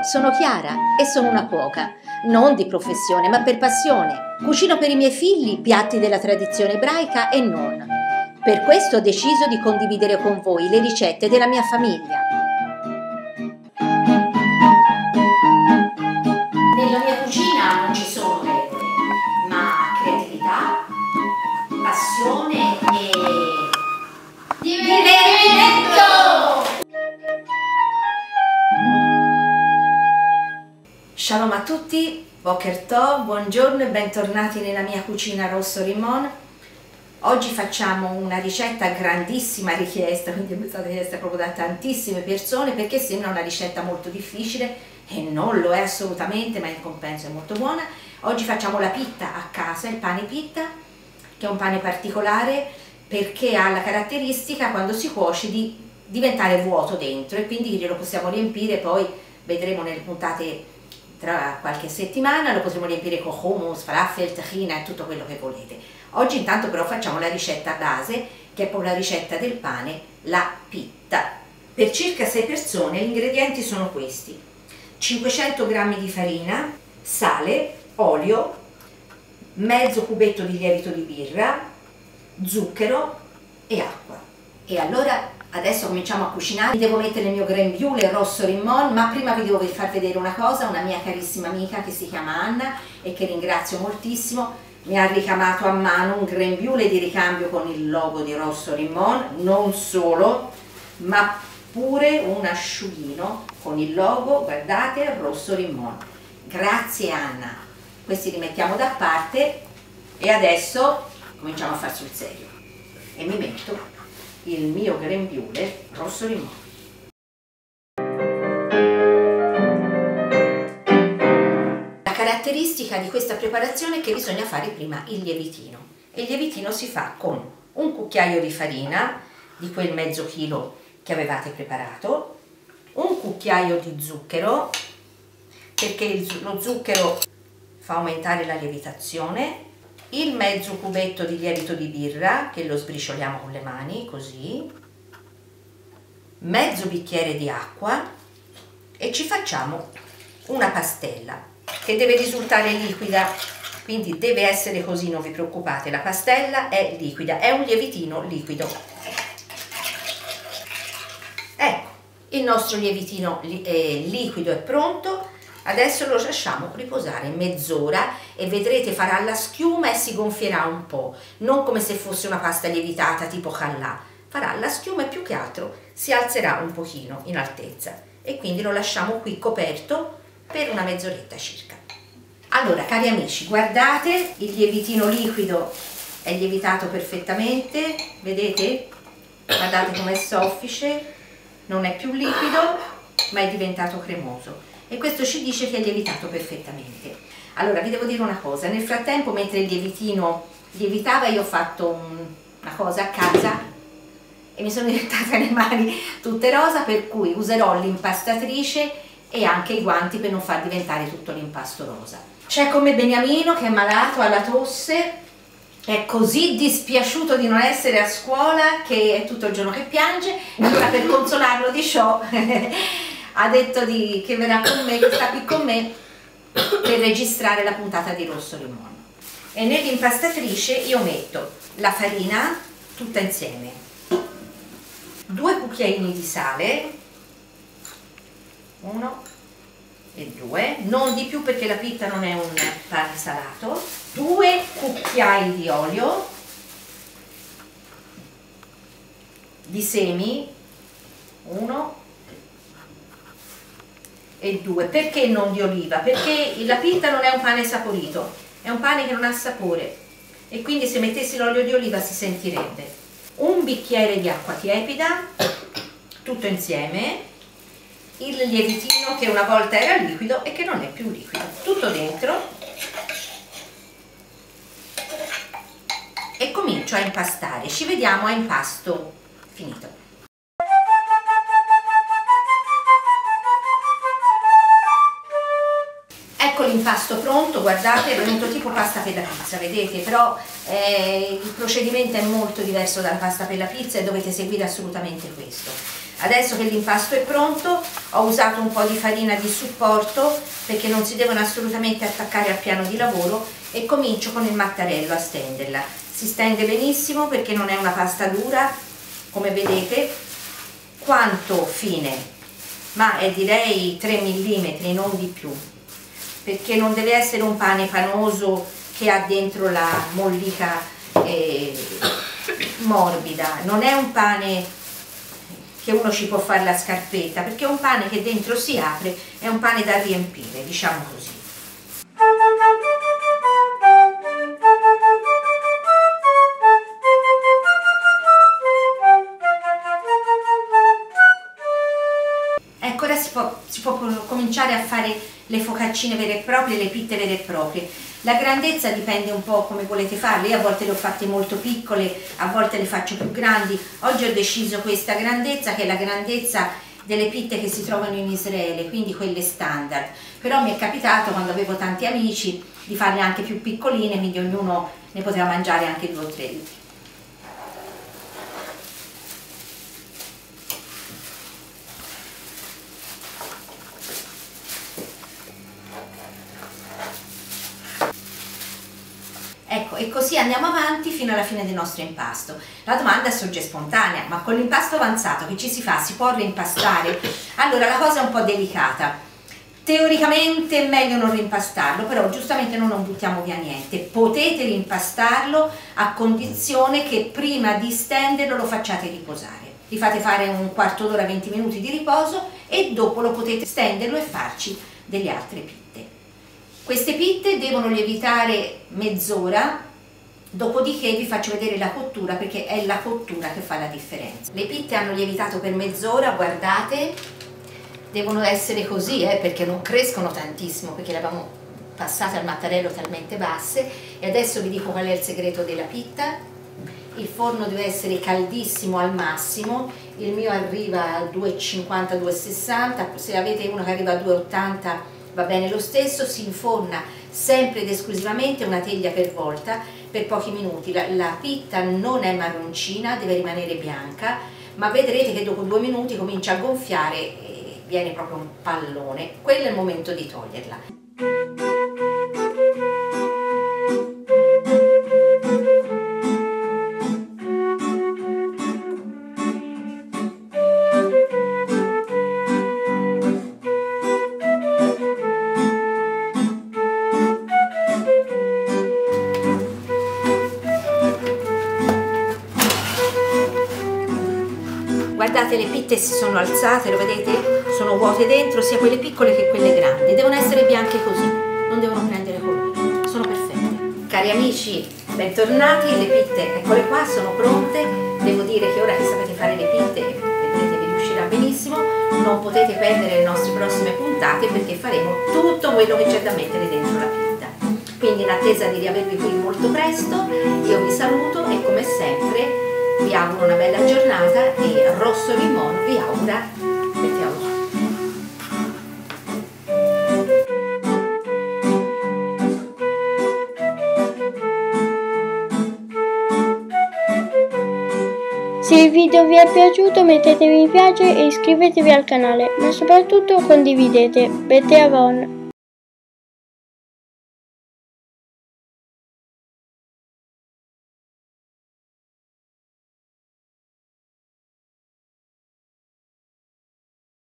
sono Chiara e sono una cuoca, non di professione ma per passione. Cucino per i miei figli piatti della tradizione ebraica e non. Per questo ho deciso di condividere con voi le ricette della mia famiglia. Nella mia cucina non ci sono regole, ma creatività, passione e divertimento! Shalom a tutti, Boker Tov, buongiorno e bentornati nella mia cucina Rosso Rimon. Oggi facciamo una ricetta a grandissima richiesta, quindi è stata richiesta proprio da tantissime persone perché sembra una ricetta molto difficile e non lo è assolutamente, ma in compenso è molto buona. Oggi facciamo la pitta a casa, il pane pitta, che è un pane particolare perché ha la caratteristica quando si cuoce di diventare vuoto dentro e quindi glielo possiamo riempire, poi vedremo nelle puntate tra qualche settimana, lo potremo riempire con hummus, falafel, tahina e tutto quello che volete. Oggi intanto però facciamo la ricetta base, che è proprio la ricetta del pane, la pitta. Per circa 6 persone gli ingredienti sono questi: 500 g di farina, sale, olio, mezzo cubetto di lievito di birra, zucchero e acqua. E allora adesso cominciamo a cucinare. Devo mettere il mio grembiule Rosso Rimon, ma prima vi devo far vedere una cosa. Una mia carissima amica che si chiama Anna e che ringrazio moltissimo mi ha ricamato a mano un grembiule di ricambio con il logo di Rosso Rimon, non solo, ma pure un asciughino con il logo, guardate, Rosso Rimon. Grazie Anna. Questi li mettiamo da parte e adesso cominciamo a far sul serio e mi metto il mio grembiule Rosso Rimon. La caratteristica di questa preparazione è che bisogna fare prima il lievitino e il lievitino si fa con un cucchiaio di farina di quel mezzo chilo che avevate preparato, un cucchiaio di zucchero perché lo zucchero fa aumentare la lievitazione, il mezzo cubetto di lievito di birra che lo sbricioliamo con le mani così, mezzo bicchiere di acqua e ci facciamo una pastella che deve risultare liquida, quindi deve essere così, non vi preoccupate, la pastella è liquida, è un lievitino liquido. Ecco, il nostro lievitino liquido è pronto. Adesso lo lasciamo riposare mezz'ora e vedrete farà la schiuma e si gonfierà un po', non come se fosse una pasta lievitata tipo challah, farà la schiuma e più che altro si alzerà un pochino in altezza e quindi lo lasciamo qui coperto per una mezz'oretta circa. Allora cari amici, guardate, il lievitino liquido è lievitato perfettamente, vedete? Guardate com'è soffice, non è più liquido ma è diventato cremoso. E questo ci dice che è lievitato perfettamente. Allora vi devo dire una cosa, nel frattempo mentre il lievitino lievitava io ho fatto una cosa a casa e mi sono diventate le mani tutte rosa, per cui userò l'impastatrice e anche i guanti per non far diventare tutto l'impasto rosa. C'è con me Beniamino che è malato, ha la tosse, è così dispiaciuto di non essere a scuola che è tutto il giorno che piange, e allora per consolarlo di ciò ha detto che verrà con me, che sta qui con me per registrare la puntata di Rosso Rimon. E nell'impastatrice io metto la farina tutta insieme, 2 cucchiaini di sale, 1 e 2, non di più perché la pitta non è un pane salato, 2 cucchiai di olio di semi, 1 e 2, perché non di oliva? Perché la pitta non è un pane saporito, è un pane che non ha sapore e quindi se mettessi l'olio di oliva si sentirebbe. Un bicchiere di acqua tiepida, tutto insieme, il lievitino che una volta era liquido e che non è più liquido, tutto dentro e comincio a impastare. Ci vediamo a impasto finito. Ecco l'impasto pronto, guardate, è venuto tipo pasta per la pizza, vedete? Però il procedimento è molto diverso dalla pasta per la pizza e dovete seguire assolutamente questo. Adesso che l'impasto è pronto, ho usato un po' di farina di supporto perché non si devono assolutamente attaccare al piano di lavoro, e comincio con il mattarello a stenderla. Si stende benissimo perché non è una pasta dura, come vedete, quanto fine, ma è direi 3 mm, non di più, perché non deve essere un pane panoso che ha dentro la mollica morbida. Non è un pane che uno ci può fare la scarpetta, perché è un pane che dentro si apre, è un pane da riempire, diciamo così. Ecco, ora si può cominciare a fare le focaccine vere e proprie, le pitte vere e proprie. La grandezza dipende un po' come volete farle. Io a volte le ho fatte molto piccole, a volte le faccio più grandi. Oggi ho deciso questa grandezza, che è la grandezza delle pitte che si trovano in Israele, quindi quelle standard. Però mi è capitato, quando avevo tanti amici, di farle anche più piccoline, quindi ognuno ne poteva mangiare anche 2 o 3. Ecco, e così andiamo avanti fino alla fine del nostro impasto. La domanda sorge spontanea: ma con l'impasto avanzato che ci si fa? Si può reimpastare? Allora, la cosa è un po' delicata. Teoricamente è meglio non reimpastarlo, però giustamente noi non buttiamo via niente. Potete reimpastarlo a condizione che prima di stenderlo lo facciate riposare. Gli fate fare un quarto d'ora, 20 minuti di riposo, e dopo lo potete stenderlo e farci delle altre pitte. Queste pitte devono lievitare mezz'ora, dopodiché vi faccio vedere la cottura, perché è la cottura che fa la differenza. Le pitte hanno lievitato per mezz'ora, guardate, devono essere così, perché non crescono tantissimo, perché le abbiamo passate al mattarello talmente basse. E adesso vi dico qual è il segreto della pitta. Il forno deve essere caldissimo al massimo, il mio arriva a 2,50, 2,60, se avete uno che arriva a 2,80 va bene lo stesso. Si inforna sempre ed esclusivamente una teglia per volta per pochi minuti. La pitta non è marroncina, deve rimanere bianca, ma vedrete che dopo 2 minuti comincia a gonfiare e viene proprio un pallone. Quello è il momento di toglierla. Guardate, le pitte si sono alzate, lo vedete? Sono vuote dentro, sia quelle piccole che quelle grandi. Devono essere bianche così, non devono prendere colore, sono perfette. Cari amici, bentornati. Le pitte, eccole qua, sono pronte. Devo dire che ora che sapete fare le pitte, vedrete, vi riuscirà benissimo. Non potete perdere le nostre prossime puntate, perché faremo tutto quello che c'è da mettere dentro la pitta. Quindi, in attesa di riavervi qui molto presto, io vi saluto e come sempre vi auguro una bella giornata, e Rosso Limon vi augura mettiamo. Se il video vi è piaciuto mettete mi piace e iscrivetevi al canale, ma soprattutto condividete. Bete Avon!